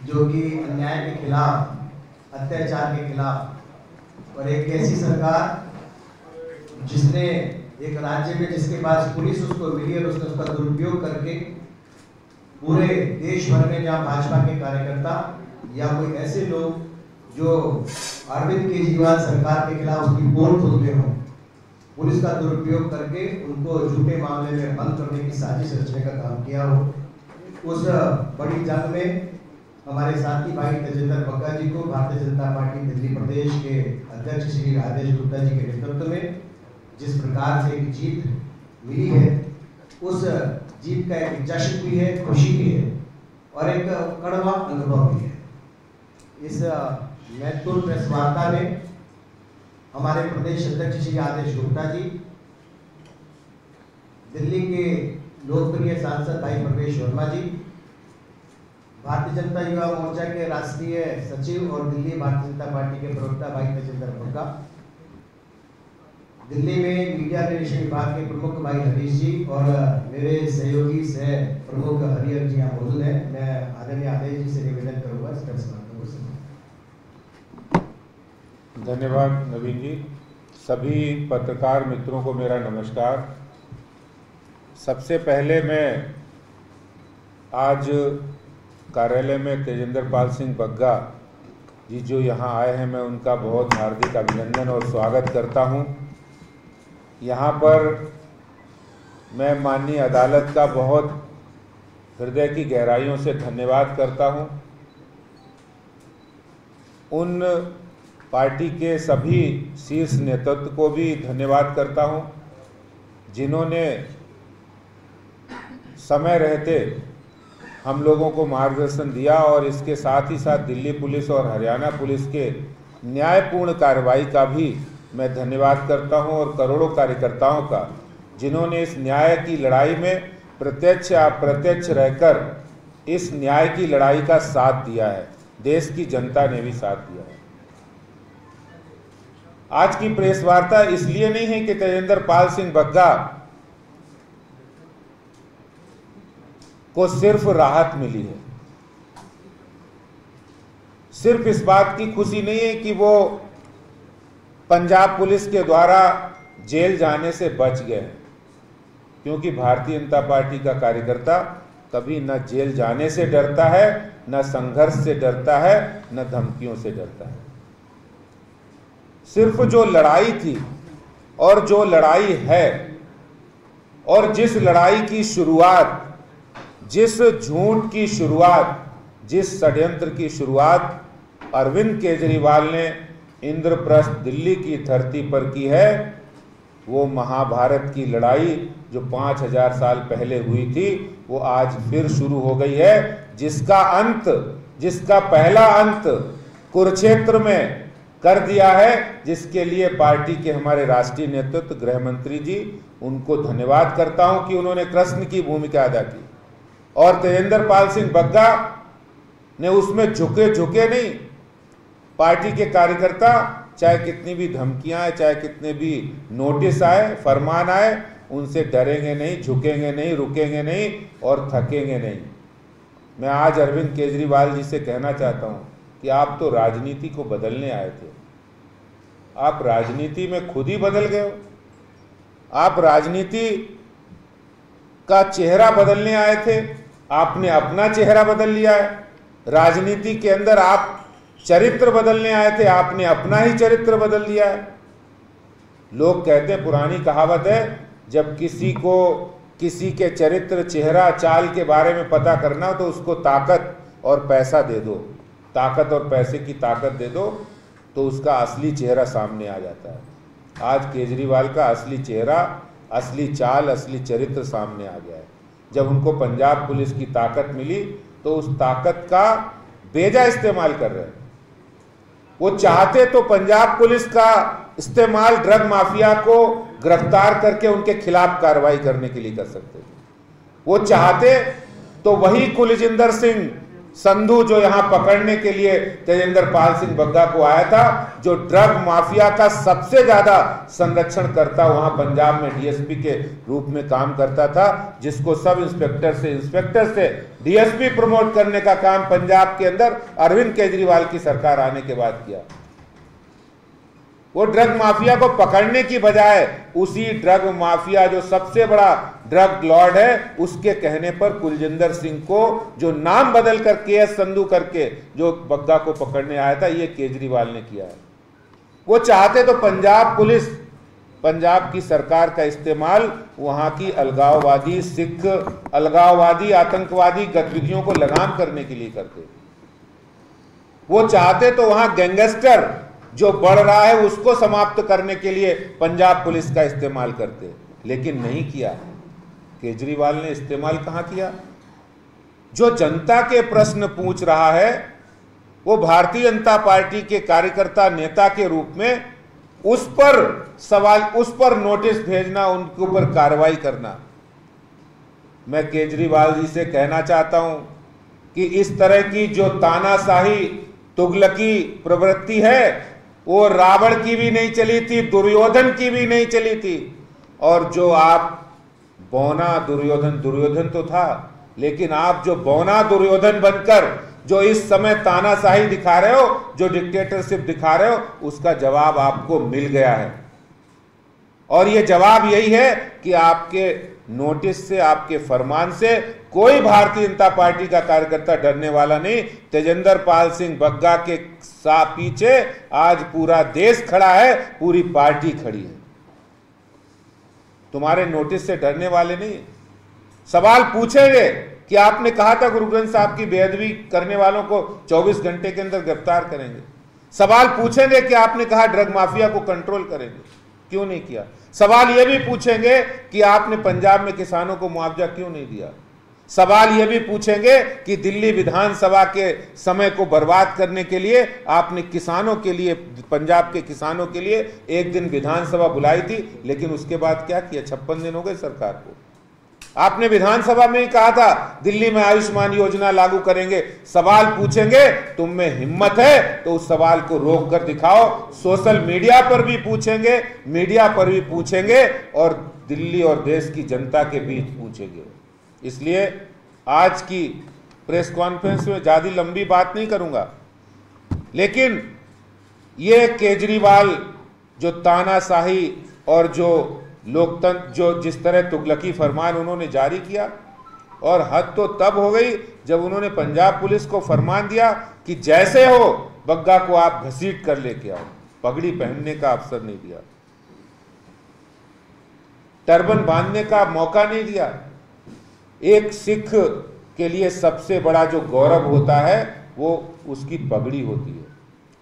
जो कि अन्याय के खिलाफ, अत्याचार के खिलाफ, और एक ऐसी सरकार जिसने एक राज्य में जिसके पास पुलिस उसको मिली और उसने उसका दुरुपयोग करके पूरे देश भर में जहाँ भाजपा के कार्यकर्ता या कोई ऐसे लोग जो अरविंद केजरीवाल सरकार के खिलाफ उसकी पोल खोलते हों, पुलिस का दुरुपयोग करके उनको झूठे मामले में बंद करने की साजिश रचने का काम किया हो। उस बड़ी जंग में हमारे साथी भाई तेजेंद्र बग्गा जी को भारतीय जनता पार्टी दिल्ली प्रदेश के अध्यक्ष श्री राजेश गुप्ता जी के नेतृत्व में जिस प्रकार से एक जीत मिली है, उस जीत का एक जश्न भी है, खुशी भी है और एक कड़वा अनुभव भी है। इस महत्वपूर्ण प्रेस वार्ता में हमारे प्रदेश अध्यक्ष श्री आदेश गुप्ता जी, दिल्ली के लोकप्रिय सांसद भाई प्रवेश वर्मा जी, भारतीय जनता युवा मोर्चा के राष्ट्रीय सचिव और दिल्ली भारतीय जनता पार्टी के प्रवक्ता भाई तेजेंद्र बग्गा, दिल्ली में मीडिया रिलेशन विभाग के प्रमुख भाई हरीश जी और मेरे सहयोगी सह प्रमुख हरिहर जी यहाँ मौजूद हैं। मैं आदरणीय आदेश जी से निवेदन करूंगा इस प्रेस वार्ता को सुनने। धन्यवाद नवीन जी। सभी पत्रकार मित्रों को मेरा नमस्कार। सबसे पहले मैं आज कार्यालय में तेजेंद्र पाल सिंह बग्गा जी जो यहाँ आए हैं, मैं उनका बहुत हार्दिक अभिनंदन और स्वागत करता हूँ। यहाँ पर मैं माननीय अदालत का बहुत हृदय की गहराइयों से धन्यवाद करता हूँ। उन पार्टी के सभी शीर्ष नेतृत्व को भी धन्यवाद करता हूँ जिन्होंने समय रहते हम लोगों को मार्गदर्शन दिया और इसके साथ ही साथ दिल्ली पुलिस और हरियाणा पुलिस के न्यायपूर्ण कार्रवाई का भी मैं धन्यवाद करता हूं और करोड़ों कार्यकर्ताओं का जिन्होंने इस न्याय की लड़ाई में प्रत्यक्ष या अप्रत्यक्ष रहकर इस न्याय की लड़ाई का साथ दिया है। देश की जनता ने भी साथ दिया है। आज की प्रेस वार्ता इसलिए नहीं है कि तेजेंद्र पाल सिंह बग्गा को सिर्फ राहत मिली है, सिर्फ इस बात की खुशी नहीं है कि वो पंजाब पुलिस के द्वारा जेल जाने से बच गए, क्योंकि भारतीय जनता पार्टी का कार्यकर्ता कभी न जेल जाने से डरता है, न संघर्ष से डरता है, न धमकियों से डरता है। सिर्फ जो लड़ाई थी और जो लड़ाई है और जिस लड़ाई की शुरुआत, जिस झूठ की शुरुआत, जिस षड्यंत्र की शुरुआत अरविंद केजरीवाल ने इंद्रप्रस्थ दिल्ली की धरती पर की है, वो महाभारत की लड़ाई जो 5000 साल पहले हुई थी वो आज फिर शुरू हो गई है, जिसका अंत, जिसका पहला अंत कुरुक्षेत्र में कर दिया है, जिसके लिए पार्टी के हमारे राष्ट्रीय नेतृत्व गृह मंत्री जी, उनको धन्यवाद करता हूं कि उन्होंने कृष्ण की भूमिका अदा की और तेजेंद्र पाल सिंह बग्गा ने उसमें झुके नहीं। पार्टी के कार्यकर्ता चाहे कितनी भी धमकियां आए, चाहे कितने भी नोटिस आए, फरमान आए, उनसे डरेंगे नहीं, झुकेंगे नहीं, रुकेंगे नहीं और थकेंगे नहीं। मैं आज अरविंद केजरीवाल जी से कहना चाहता हूं कि आप तो राजनीति को बदलने आए थे, आप राजनीति में खुद ही बदल गए हो। आप राजनीति का चेहरा बदलने आए थे, आपने अपना चेहरा बदल लिया है। राजनीति के अंदर आप चरित्र बदलने आए थे, आपने अपना ही चरित्र बदल लिया है। लोग कहते हैं, पुरानी कहावत है, जब किसी को किसी के चरित्र, चेहरा, चाल के बारे में पता करना हो तो उसको ताकत और पैसा दे दो, ताकत और पैसे की ताकत दे दो तो उसका असली चेहरा सामने आ जाता है। आज केजरीवाल का असली चेहरा, असली चाल, असली चरित्र सामने आ गया है। जब उनको पंजाब पुलिस की ताकत मिली तो उस ताकत का बेजा इस्तेमाल कर रहे हैं। वो चाहते तो पंजाब पुलिस का इस्तेमाल ड्रग माफिया को गिरफ्तार करके उनके खिलाफ कार्रवाई करने के लिए कर सकते थे। वो चाहते तो वही कुलजिंदर सिंह संधू जो यहां पकड़ने के लिए तेजेंद्र पाल सिंह बग्गा को आया था, जो ड्रग माफिया का सबसे ज्यादा संरक्षण करता वहां पंजाब में डीएसपी के रूप में काम करता था, जिसको सब इंस्पेक्टर से डीएसपी प्रमोट करने का काम पंजाब के अंदर अरविंद केजरीवाल की सरकार आने के बाद किया। वो ड्रग माफिया को पकड़ने की बजाय उसी ड्रग माफिया जो सबसे बड़ा ड्रग लॉर्ड है उसके कहने पर कुलजिंदर सिंह को, जो नाम बदल कर केएस संधू करके जो बग्गा को पकड़ने आया था, ये केजरीवाल ने किया है। वो चाहते तो पंजाब पुलिस, पंजाब की सरकार का इस्तेमाल वहां की अलगाववादी, सिख अलगाववादी, आतंकवादी गतिविधियों को लगाम करने के लिए करते। वो चाहते तो वहां गैंगस्टर जो बढ़ रहा है उसको समाप्त करने के लिए पंजाब पुलिस का इस्तेमाल करते, लेकिन नहीं किया। केजरीवाल ने इस्तेमाल कहां किया? जो जनता के प्रश्न पूछ रहा है वो भारतीय जनता पार्टी के कार्यकर्ता नेता के रूप में उस पर सवाल, उस पर नोटिस भेजना, उनके ऊपर कार्रवाई करना। मैं केजरीवाल जी से कहना चाहता हूं कि इस तरह की जो तानाशाही तुगलकी प्रवृत्ति है वो रावण की भी नहीं चली थी, दुर्योधन की भी नहीं चली थी। और जो आप बौना दुर्योधन तो था, लेकिन आप जो बौना दुर्योधन बनकर जो इस समय तानाशाही दिखा रहे हो, जो डिक्टेटरशिप दिखा रहे हो, उसका जवाब आपको मिल गया है। और ये जवाब यही है कि आपके नोटिस से, आपके फरमान से कोई भारतीय जनता पार्टी का कार्यकर्ता डरने वाला नहीं। तेजेंद्र पाल सिंह बग्गा के पीछे आज पूरा देश खड़ा है, पूरी पार्टी खड़ी है। तुम्हारे नोटिस से डरने वाले नहीं। सवाल पूछेंगे कि आपने कहा था गुरु ग्रंथ साहब की बेअदबी करने वालों को 24 घंटे के अंदर गिरफ्तार करेंगे। सवाल पूछेंगे कि आपने कहा ड्रग माफिया को कंट्रोल करेंगे, क्यों नहीं किया? सवाल यह भी पूछेंगे कि आपने पंजाब में किसानों को मुआवजा क्यों नहीं दिया? सवाल यह भी पूछेंगे कि दिल्ली विधानसभा के समय को बर्बाद करने के लिए आपने किसानों के लिए, पंजाब के किसानों के लिए एक दिन विधानसभा बुलाई थी, लेकिन उसके बाद क्या किया? 56 दिन हो गए सरकार को। आपने विधानसभा में ही कहा था दिल्ली में आयुष्मान योजना लागू करेंगे। सवाल पूछेंगे, तुम में हिम्मत है तो उस सवाल को रोक कर दिखाओ। सोशल मीडिया पर भी पूछेंगे, मीडिया पर भी पूछेंगे, और दिल्ली और देश की जनता के बीच पूछेंगे। इसलिए आज की प्रेस कॉन्फ्रेंस में ज्यादा लंबी बात नहीं करूंगा, लेकिन ये केजरीवाल जो तानाशाही और जो लोकतंत्र, जो जिस तरह तुगलकी फरमान उन्होंने जारी किया, और हद तो तब हो गई जब उन्होंने पंजाब पुलिस को फरमान दिया कि जैसे हो बग्गा को आप घसीट कर लेके आओ। पगड़ी पहनने का अवसर नहीं दिया, टर्बन बांधने का मौका नहीं दिया। एक सिख के लिए सबसे बड़ा जो गौरव होता है वो उसकी पगड़ी होती है,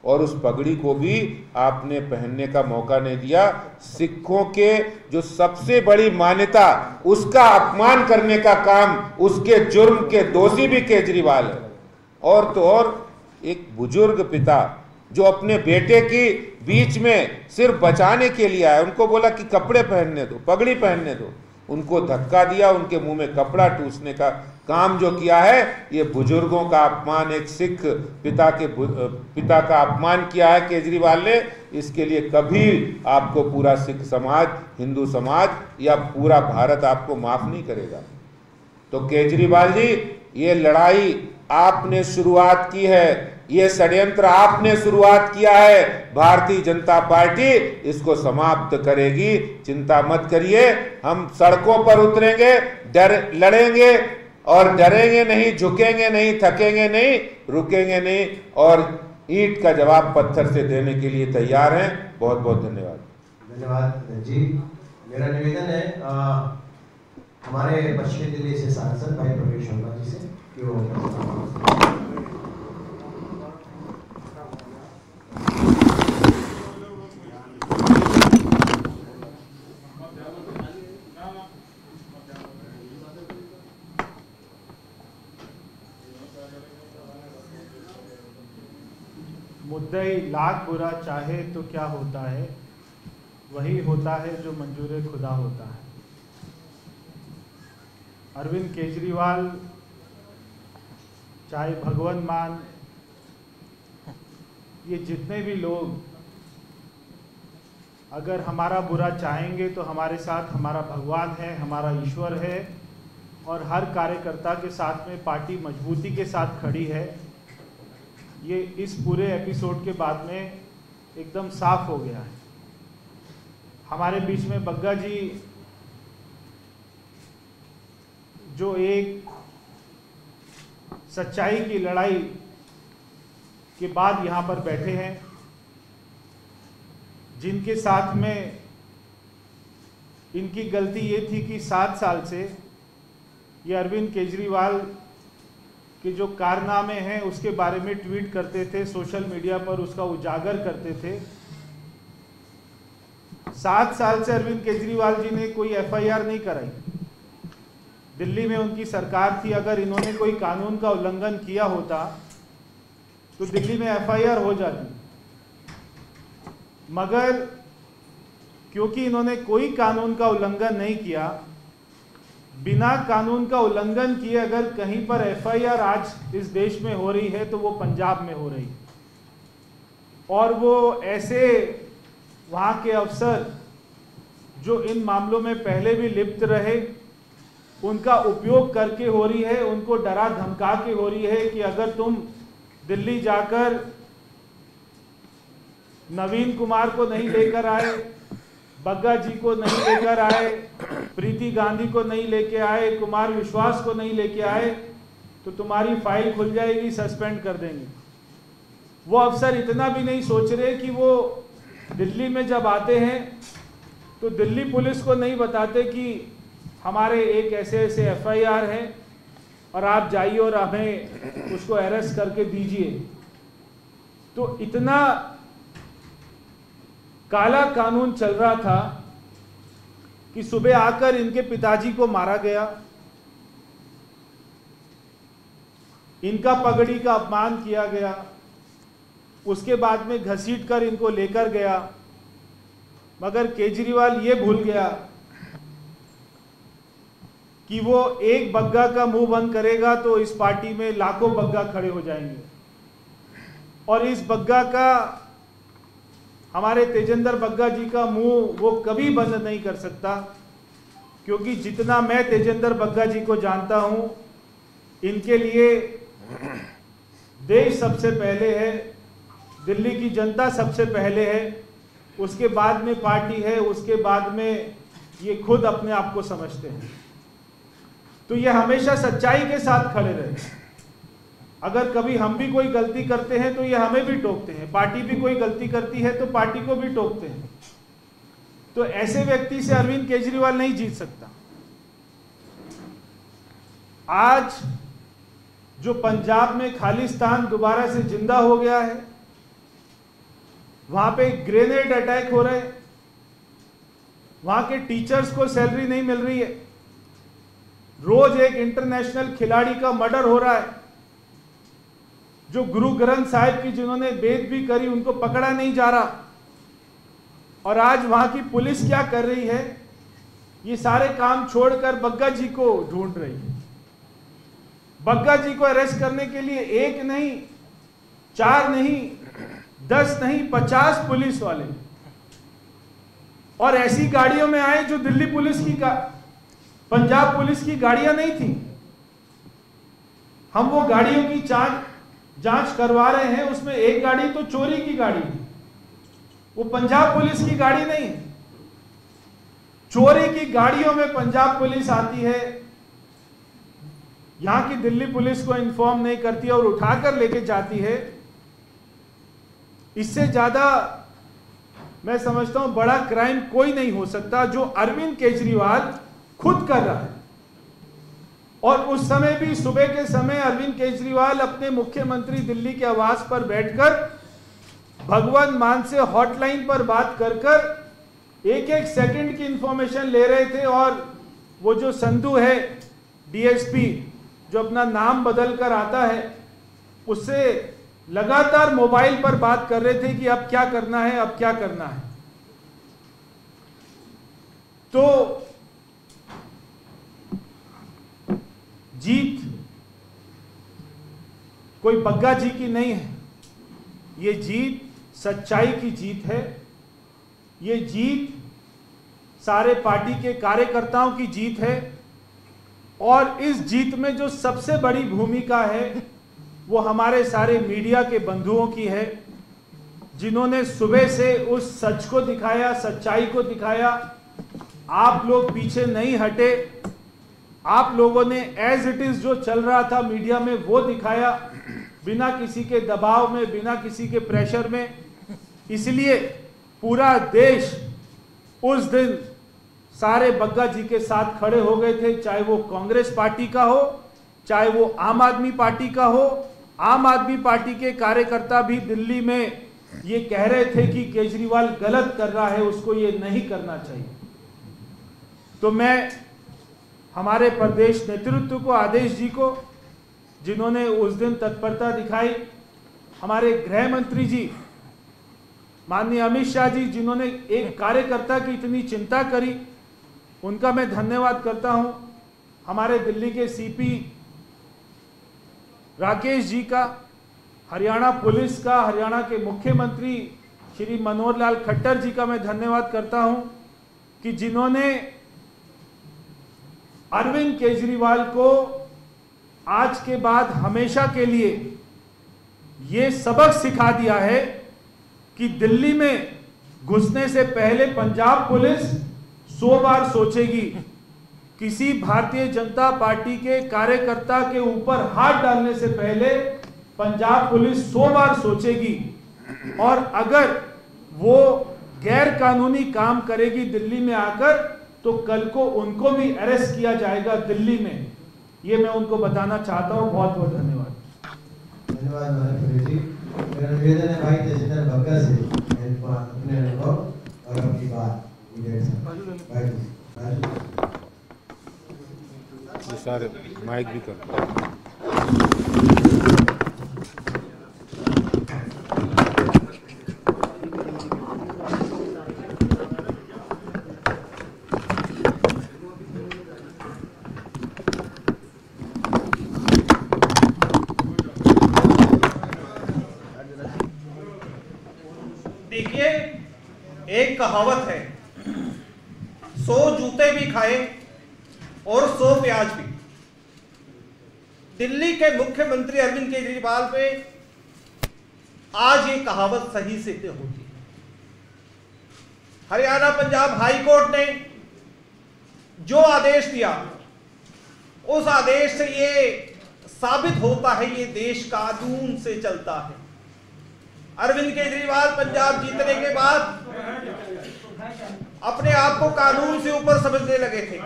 और उस पगड़ी को भी आपने पहनने का मौका नहीं दिया। सिखों के जो सबसे बड़ी मान्यता, उसका अपमान करने का काम, उसके जुर्म के दोषी भी केजरीवाल है। और तो और एक बुजुर्ग पिता जो अपने बेटे की बीच में सिर्फ बचाने के लिए आया, उनको बोला कि कपड़े पहनने दो, पगड़ी पहनने दो, उनको धक्का दिया, उनके मुंह में कपड़ा ठूसने का काम जो किया है, ये बुजुर्गों का अपमान, एक सिख पिता का अपमान किया है केजरीवाल ने। इसके लिए कभी आपको पूरा सिख समाज, हिंदू समाज या पूरा भारत आपको माफ नहीं करेगा। तो केजरीवाल जी, ये लड़ाई आपने शुरुआत की है, ये षड्यंत्र आपने शुरुआत किया है। भारतीय जनता पार्टी इसको समाप्त करेगी, चिंता मत करिए। हम सड़कों पर उतरेंगे, लड़ेंगे, और डरेंगे नहीं, झुकेंगे नहीं, थकेंगे नहीं, रुकेंगे नहीं, और ईंट का जवाब पत्थर से देने के लिए तैयार हैं। बहुत बहुत धन्यवाद। धन्यवाद जी। मेरा निवेदन है हमारे पश्चिमी दिल्ली से सांसद भाई प्रवेश शर्मा जी से कि वो मुद्दई लाख बुरा चाहे तो क्या होता है, वही होता है जो मंजूर खुदा होता है। अरविंद केजरीवाल चाहे भगवंत मान, ये जितने भी लोग अगर हमारा बुरा चाहेंगे तो हमारे साथ हमारा भगवान है, हमारा ईश्वर है, और हर कार्यकर्ता के साथ में पार्टी मजबूती के साथ खड़ी है। ये इस पूरे एपिसोड के बाद में एकदम साफ हो गया है। हमारे बीच में बग्गा जी जो एक सच्चाई की लड़ाई के बाद यहाँ पर बैठे हैं, जिनके साथ में इनकी गलती ये थी कि 7 साल से ये अरविंद केजरीवाल के जो कारनामे हैं उसके बारे में ट्वीट करते थे, सोशल मीडिया पर उसका उजागर करते थे। 7 साल से अरविंद केजरीवाल जी ने कोई एफआईआर नहीं कराई। दिल्ली में उनकी सरकार थी, अगर इन्होंने कोई कानून का उल्लंघन किया होता तो दिल्ली में एफआईआर हो जाती, मगर क्योंकि इन्होंने कोई कानून का उल्लंघन नहीं किया, बिना कानून का उल्लंघन किए अगर कहीं पर एफआईआर आज इस देश में हो रही है तो वो पंजाब में हो रही है। और वो ऐसे वहाँ के अफसर जो इन मामलों में पहले भी लिप्त रहे, उनका उपयोग करके हो रही है, उनको डरा धमका के हो रही है कि अगर तुम दिल्ली जाकर नवीन कुमार को नहीं लेकर आए, बग्गा जी को नहीं लेकर आए, प्रीति गांधी को नहीं लेके आए, कुमार विश्वास को नहीं लेके आए, तो तुम्हारी फाइल खुल जाएगी, सस्पेंड कर देंगे। वो अफसर इतना भी नहीं सोच रहे कि वो दिल्ली में जब आते हैं तो दिल्ली पुलिस को नहीं बताते कि हमारे एक ऐसे ऐसे एफआईआर है और आप जाइए और हमें उसको अरेस्ट करके दीजिए। तो इतना काला कानून चल रहा था कि सुबह आकर इनके पिताजी को मारा गया, इनका पगड़ी का अपमान किया गया, उसके बाद में घसीट कर इनको लेकर गया। मगर केजरीवाल ये भूल गया कि वो एक बग्गा का मुंह बंद करेगा तो इस पार्टी में लाखों बग्गा खड़े हो जाएंगे, और इस बग्गा का, हमारे तेजेंद्र बग्गा जी का मुंह वो कभी बंद नहीं कर सकता, क्योंकि जितना मैं तेजेंद्र बग्गा जी को जानता हूं, इनके लिए देश सबसे पहले है, दिल्ली की जनता सबसे पहले है, उसके बाद में पार्टी है, उसके बाद में ये खुद अपने आप को समझते हैं। तो ये हमेशा सच्चाई के साथ खड़े रहे। अगर कभी हम भी कोई गलती करते हैं तो ये हमें भी टोकते हैं, पार्टी भी कोई गलती करती है तो पार्टी को भी टोकते हैं। तो ऐसे व्यक्ति से अरविंद केजरीवाल नहीं जीत सकता। आज जो पंजाब में खालिस्तान दोबारा से जिंदा हो गया है, वहां पे ग्रेनेड अटैक हो रहे हैं, वहां के टीचर्स को सैलरी नहीं मिल रही है, रोज एक इंटरनेशनल खिलाड़ी का मर्डर हो रहा है, जो गुरु ग्रंथ साहिब की जिन्होंने बेद भी करी उनको पकड़ा नहीं जा रहा, और आज वहां की पुलिस क्या कर रही है, ये सारे काम छोड़कर बग्गा जी को ढूंढ रही है। बग्गा जी को अरेस्ट करने के लिए 1 नहीं, 4 नहीं, 10 नहीं, 50 पुलिस वाले, और ऐसी गाड़ियों में आए जो दिल्ली पुलिस की पंजाब पुलिस की गाड़ियां नहीं थी। हम वो गाड़ियों की जांच करवा रहे हैं, उसमें एक गाड़ी तो चोरी की गाड़ी थी, वो पंजाब पुलिस की गाड़ी नहीं है। चोरी की गाड़ियों में पंजाब पुलिस आती है, यहां की दिल्ली पुलिस को इन्फॉर्म नहीं करती और उठाकर लेके जाती है। इससे ज्यादा मैं समझता हूं बड़ा क्राइम कोई नहीं हो सकता जो अरविंद केजरीवाल खुद कर रहा है। और उस समय भी सुबह के समय अरविंद केजरीवाल अपने मुख्यमंत्री दिल्ली के आवास पर बैठकर भगवंत मान से हॉटलाइन पर बात कर एक एक सेकंड की इंफॉर्मेशन ले रहे थे। और वो जो संधू है डीएसपी, जो अपना नाम बदल कर आता है, उससे लगातार मोबाइल पर बात कर रहे थे कि अब क्या करना है, अब क्या करना है। तो जीत कोई बग्गा जी की नहीं है। ये जीत सच्चाई की जीत है। ये जीत सारे पार्टी के कार्यकर्ताओं की जीत है। और इस जीत में जो सबसे बड़ी भूमिका है वो हमारे सारे मीडिया के बंधुओं की है, जिन्होंने सुबह से उस सच को दिखाया, सच्चाई को दिखाया। आप लोग पीछे नहीं हटे। आप लोगों ने एज इट इज जो चल रहा था मीडिया में वो दिखाया, बिना किसी के दबाव में, बिना किसी के प्रेशर में। इसलिए पूरा देश उस दिन सारे बग्गा जी के साथ खड़े हो गए थे, चाहे वो कांग्रेस पार्टी का हो, चाहे वो आम आदमी पार्टी का हो। आम आदमी पार्टी के कार्यकर्ता भी दिल्ली में ये कह रहे थे कि केजरीवाल गलत कर रहा है, उसको ये नहीं करना चाहिए। तो मैं हमारे प्रदेश नेतृत्व को, आदेश जी को, जिन्होंने उस दिन तत्परता दिखाई, हमारे गृह मंत्री जी माननीय अमित शाह जी, जिन्होंने एक कार्यकर्ता की इतनी चिंता करी, उनका मैं धन्यवाद करता हूं। हमारे दिल्ली के सीपी राकेश जी का, हरियाणा पुलिस का, हरियाणा के मुख्यमंत्री श्री मनोहर लाल खट्टर जी का मैं धन्यवाद करता हूं कि जिन्होंने अरविंद केजरीवाल को आज के बाद हमेशा के लिए ये सबक सिखा दिया है कि दिल्ली में घुसने से पहले पंजाब पुलिस 100 बार सोचेगी। किसी भारतीय जनता पार्टी के कार्यकर्ता के ऊपर हाथ डालने से पहले पंजाब पुलिस 100 बार सोचेगी। और अगर वो गैर कानूनी काम करेगी दिल्ली में आकर, तो कल को उनको भी अरेस्ट किया जाएगा दिल्ली में। ये मैं उनको बताना चाहता हूं। बहुत बहुत धन्यवाद। धन्यवाद मनोहर जी। मेरा निवेदन है भाई तेजिंदर बग्गा से अपने अनुभव और अपनी बात ये सारे माइक भी कर। देखिए, एक कहावत है, 100 जूते भी खाए और 100 प्याज भी। दिल्ली के मुख्यमंत्री अरविंद केजरीवाल पे आज ये कहावत सही सिद्ध होती है। हरियाणा पंजाब हाई कोर्ट ने जो आदेश दिया, उस आदेश से ये साबित होता है ये देश कानून से चलता है। अरविंद केजरीवाल पंजाब जीतने के बाद अपने आप को कानून से ऊपर समझने लगे थे।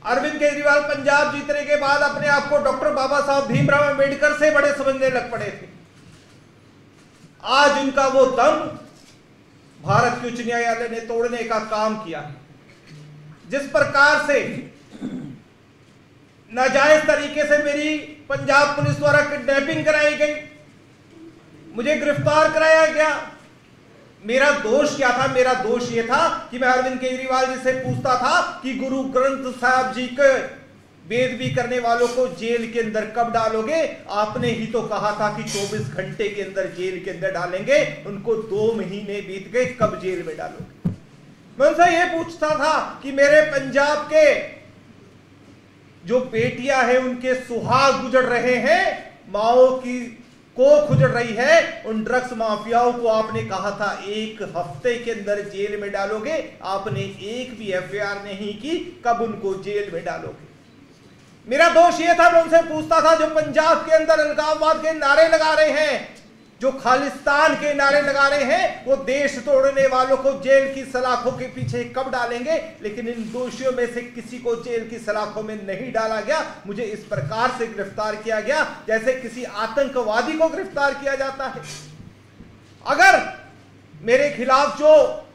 अरविंद केजरीवाल पंजाब जीतने के बाद अपने आप को डॉक्टर बाबा साहब भीमराव अंबेडकर से बड़े समझने लग पड़े थे। आज उनका वो दम भारत के उच्च न्यायालय ने तोड़ने का काम किया है। जिस प्रकार से नाजायज तरीके से मेरी पंजाब पुलिस द्वारा किडनैपिंग कराई गई, मुझे गिरफ्तार कराया गया, मेरा दोष क्या था? मेरा दोष यह था कि मैं अरविंद केजरीवाल जी से पूछता था कि गुरु ग्रंथ साहब जी के बेदबी करने वालों को जेल के अंदर कब डालोगे? आपने ही तो कहा था कि 24 घंटे के अंदर जेल के अंदर डालेंगे। उनको 2 महीने बीत गए, कब जेल में डालोगे? मैं उनसे यह पूछता था कि मेरे पंजाब के जो बेटियां हैं उनके सुहाग गुजर रहे हैं, माओ की कोख उजड़ रही है, उन ड्रग्स माफियाओं को आपने कहा था 1 हफ्ते के अंदर जेल में डालोगे, आपने एक भी एफआईआर नहीं की, कब उनको जेल में डालोगे? मेरा दोष यह था, मैं उनसे पूछता था जो पंजाब के अंदर अलगाववाद के नारे लगा रहे हैं, जो खालिस्तान के नारे लगा रहे हैं, वो देश तोड़ने वालों को जेल की सलाखों के पीछे कब डालेंगे? लेकिन इन दोषियों में से किसी को जेल की सलाखों में नहीं डाला गया। मुझे इस प्रकार से गिरफ्तार किया गया जैसे किसी आतंकवादी को गिरफ्तार किया जाता है। अगर मेरे खिलाफ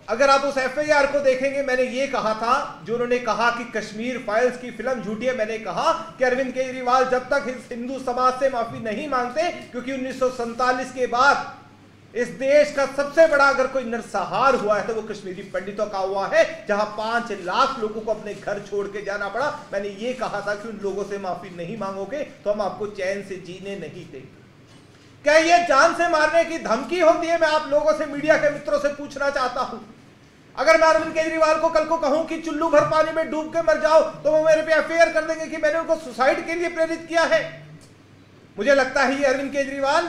अगर आप उस एफआईआर को देखेंगे, मैंने ये कहा था, जो उन्होंने कहा कि कश्मीर फाइल्स की फिल्म झूठी है, मैंने कहा कि अरविंद केजरीवाल जब तक इस हिंदू समाज से माफी नहीं मांगते, क्योंकि 1947 के बाद इस देश का सबसे बड़ा अगर कोई नरसंहार हुआ है तो वो कश्मीरी पंडितों का हुआ है, जहां 5 लाख लोगों को अपने घर छोड़ के जाना पड़ा। मैंने ये कहा था कि उन लोगों से माफी नहीं मांगोगे तो हम आपको चैन से जीने नहीं देंगे। क्या ये जान से मारने की धमकी होती है? मैं आप लोगों से, मीडिया के मित्रों से पूछना चाहता हूं, अगर मैं अरविंद केजरीवाल को कल को कहूं कि चुल्लू भर पानी में डूब के मर जाओ तो वो मेरे पे एफआईआर कर देंगे कि मैंने उनको सुसाइड के लिए प्रेरित किया है। मुझे लगता है ये अरविंद केजरीवाल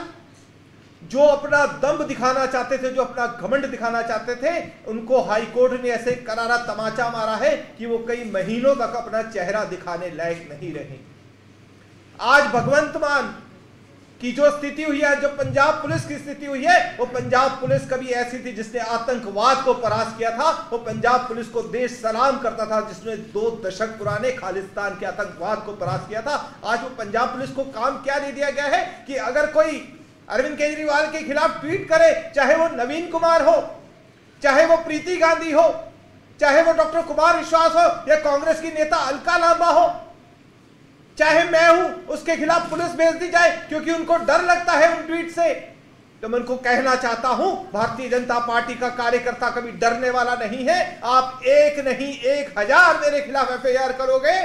जो अपना दम दिखाना चाहते थे, जो अपना घमंड दिखाना चाहते थे, उनको हाईकोर्ट ने ऐसे करारा तमाचा मारा है कि वो कई महीनों तक अपना चेहरा दिखाने लायक नहीं रहे। आज भगवंत मान की जो स्थिति हुई है, जो पंजाब पुलिस की स्थिति हुई है, वो पंजाब पुलिस कभी ऐसी थी जिसने आतंकवाद को परास्त किया था। वो पंजाब पुलिस को देश सलाम करता था जिसने 2 दशक पुराने खालिस्तान के आतंकवाद को परास्त किया था। आज वो पंजाब पुलिस को काम क्या दे दिया गया है कि अगर कोई अरविंद केजरीवाल के खिलाफ ट्वीट करे, चाहे वो नवीन कुमार हो, चाहे वो प्रीति गांधी हो, चाहे वो डॉक्टर कुमार विश्वास हो या कांग्रेस की नेता अलका लांबा हो, चाहे मैं हूं, उसके खिलाफ पुलिस भेज दी जाए क्योंकि उनको डर लगता है उन ट्वीट से। तो मैं उनको कहना चाहता हूं, भारतीय जनता पार्टी का कार्यकर्ता कभी डरने वाला नहीं है। आप एक नहीं 1000 मेरे खिलाफ एफआईआर करोगे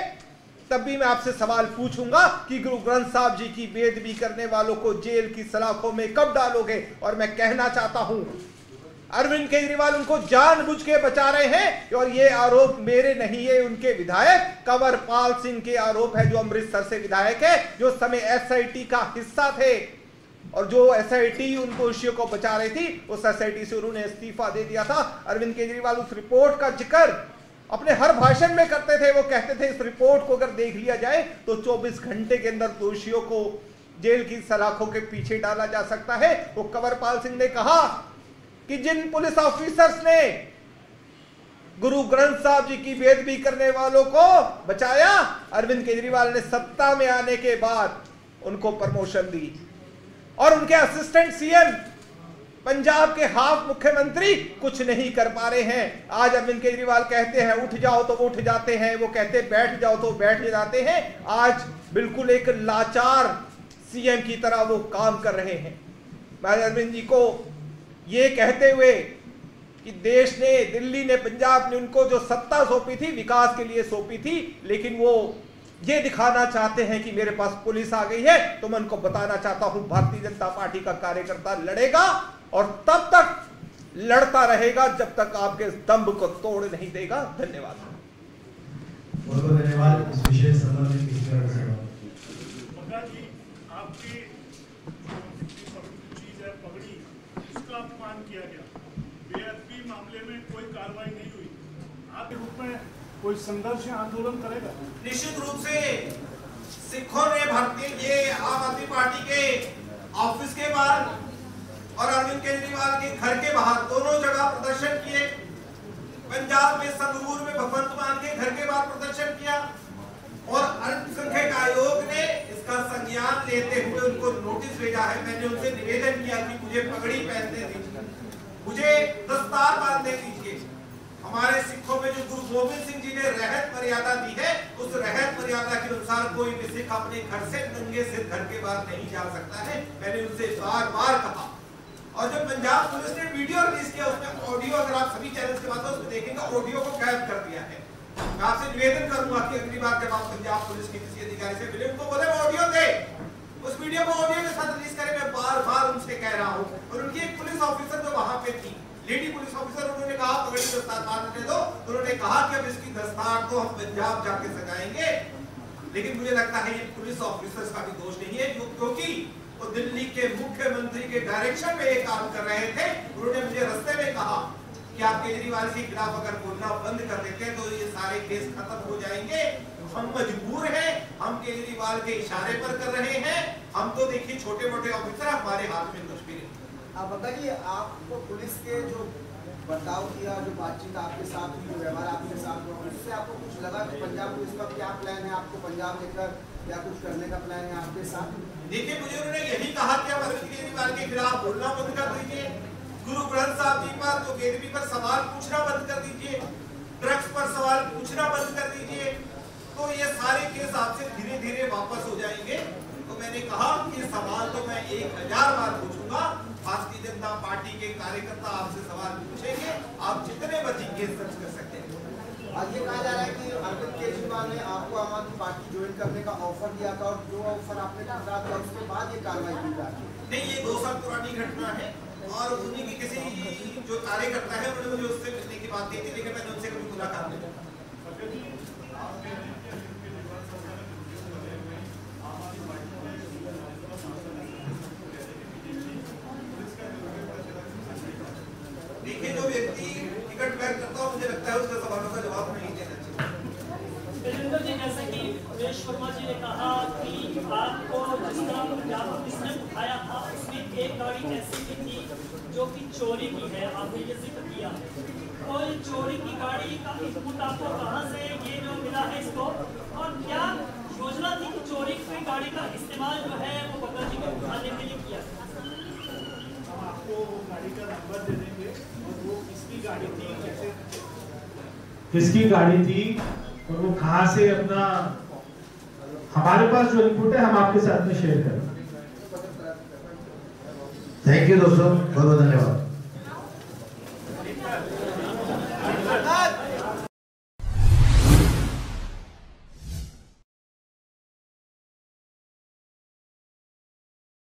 तब भी मैं आपसे सवाल पूछूंगा कि गुरु ग्रंथ साहब जी की बेदबी करने वालों को जेल की सलाखों में कब डालोगे। और मैं कहना चाहता हूं, अरविंद केजरीवाल उनको जानबूझ के बचा रहे हैं और ये आरोप मेरे नहीं है, उनके विधायक कंवरपाल सिंह के आरोप है जो अमृतसर से विधायक है, जो समय एसआईटी का हिस्सा थे और जो एसआईटी उन दोषियों को बचा रही थी, उस एसआईटी से उन्होंने इस्तीफा दे दिया था। अरविंद केजरीवाल उस रिपोर्ट का जिक्र अपने हर भाषण में करते थे। वो कहते थे इस रिपोर्ट को अगर देख लिया जाए तो 24 घंटे के अंदर दोषियों को जेल की सलाखों के पीछे डाला जा सकता है। वो कंवरपाल सिंह ने कहा कि जिन पुलिस ऑफिसर्स ने गुरु ग्रंथ साहब जी की बेदबी करने वालों को बचाया, अरविंद केजरीवाल ने सत्ता में आने के बाद उनको प्रमोशन दी और उनके असिस्टेंट सीएम, पंजाब के हाफ मुख्यमंत्री कुछ नहीं कर पा रहे हैं। आज अरविंद केजरीवाल कहते हैं उठ जाओ तो उठ जाते हैं, वो कहते बैठ जाओ तो बैठ जाते हैं। आज बिल्कुल एक लाचार सीएम की तरह वो काम कर रहे हैं। मैं अरविंद जी को ये कहते हुए कि देश ने, दिल्ली ने, पंजाब ने उनको जो सत्ता सौंपी थी विकास के लिए सौंपी थी, लेकिन वो ये दिखाना चाहते हैं कि मेरे पास पुलिस आ गई है। तो मैं उनको बताना चाहता हूं, भारतीय जनता पार्टी का कार्यकर्ता लड़ेगा और तब तक लड़ता रहेगा जब तक आपके दम्भ को तोड़ नहीं देगा। धन्यवाद। बहुत बहुत धन्यवाद। इस विशेष संबंध में किसी तरह से आपकी चीज है पगड़ी, उसका अपमान किया गया, बेअदबी मामले में कोई कार्रवाई नहीं हुई, आपके रूप में कोई संघर्ष या आंदोलन करेगा? निश्चित रूप से सिखों ने भारतीय आम आदमी पार्टी के ऑफिस के बाहर और अरविंद केजरीवाल के घर के बाहर दोनों जगह प्रदर्शन किए। पंजाब में संगरूर में भगवंत मान के घर के बाहर प्रदर्शन किया और अल्पसंख्यक आयोग ने इसका संज्ञान लेते हुए उनको नोटिस भेजा है। मैंने उनसे निवेदन किया कि मुझे पगड़ी पहनने दीजिए, मुझे दस्तार बांधने दीजिए। हमारे सिखों में जो गुरु गोविंद सिंह जी ने रहत मर्यादा दी है, उस रहत मर्यादा के अनुसार कोई भी सिख अपने घर से नंगे सिर घर के बाहर नहीं जा सकता है। मैंने उनसे बार बार कहा। और जो पंजाब पुलिस ने वीडियो रिलीज किया उसमें ऑडियो, अगर आप सभी चैनल्स के बाद उसमें देखेंगे, ऑडियो को गायब कर दिया है। मैं आपसे निवेदन करूंगा कि अगली बार जब आप पंजाब पुलिस के किसी अधिकारी से मिले उनको बोले वो ऑडियो दे, उस वीडियो को ऑडियो के साथ रिलीज करें। मैं बार बार उनसे कह रहा हूं। और उनकी एक पुलिस ऑफिसर जो वहां पे थी, लेडी पुलिस ऑफिसर, उन्होंने कहा पगड़ी दस्तार बांधने दो। उन्होंने कहा कि अब इसकी दस्तार तो हम पंजाब जाके सजाएंगे। लेकिन मुझे लगता है ये पुलिस ऑफिसर्स का भी दोष नहीं है, क्योंकि वो दिल्ली के मुख्यमंत्री के डायरेक्शन में ये काम कर रहे थे। उन्होंने मुझे रास्ते में कहा कि आप केजरीवाल के खिलाफ अगर बोलना बंद कर देते हैं तो ये सारे केस खत्म हो जाएंगे। हम मजबूर हैं, हम केजरीवाल के इशारे पर कर रहे हैं। हम तो देखिए छोटे मोटे ऑफिसर, हमारे हाथ में कुछ भी नहीं। आप बताइए, आपको पुलिस के जो बर्ताव किया, जो बातचीत आपके साथ हुई, जो व्यवहार आपके साथ हुआ, उससे आपको कुछ लगा कि पंजाब पुलिस का क्या प्लान है, आपको पंजाब लेकर या कुछ करने का प्लान है आपके साथ? देखिए, मुझे उन्होंने यही कहा कि आप अरविंद केजरीवाल के खिलाफ बोलना बंद कर दीजिए, गुरु ग्रंथ साहब जी पर, तो बेदबी पर सवाल पूछना बंद कर दीजिए, ड्रग्स पर सवाल पूछना बंद कर दीजिए, तो ये सारे केस आपसे धीरे धीरे वापस हो जाएंगे। तो मैंने कहा कि सवाल तो मैं 1000 बार पूछूंगा, भारतीय जनता जनता पार्टी के कार्यकर्ता आपसे सवाल पूछेंगे, आप जितने मर्जी केस दर्ज कर सकते हैं। आज ये कहा जा रहा है कि अरविंद केजरीवाल ने आपको आम आदमी पार्टी ज्वाइन करने का ऑफर दिया था और जो ऑफर आपने ठुकरा दिया उसके बाद ये कार्रवाई की जा रही है। नहीं, ये 2 साल पुरानी घटना है और उन्हीं की किसी जो कार्यकर्ता है उन्होंने मुझे उससे मिलने की बात की थी, लेकिन मैंने उनसे कभी मुलाकात नहीं की। देखिए, जो व्यक्ति टिकट बैक करता हो, मुझे लगता है उसका सवालों का जवाब नहीं देना चाहिए। तेजेंद्र जी, जैसे कि सुरेश वर्मा जी ने कहा कि आपको जिस तरह पंजाब पुलिस ने उठाया था उसमें एक गाड़ी ऐसी भी थी जो कि चोरी की है, आपने ये जिक्र किया। तो ये चोरी की गाड़ी का इनपुट आपको कहाँ से ये जो मिला है इसको, और क्या योजना थी कि चोरी की गाड़ी का इस्तेमाल जो है वो बग्गा जी को उठाने के लिए किया? हम आपको वो गाड़ी का नंबर दे देंगे और वो किसकी गाड़ी थी, कैसे किसकी गाड़ी थी और वो कहाँ से अपना, हमारे पास जो इनपुट है हम आपके साथ में शेयर करें। थैंक यू दोस्तों, बहुत बहुत धन्यवाद।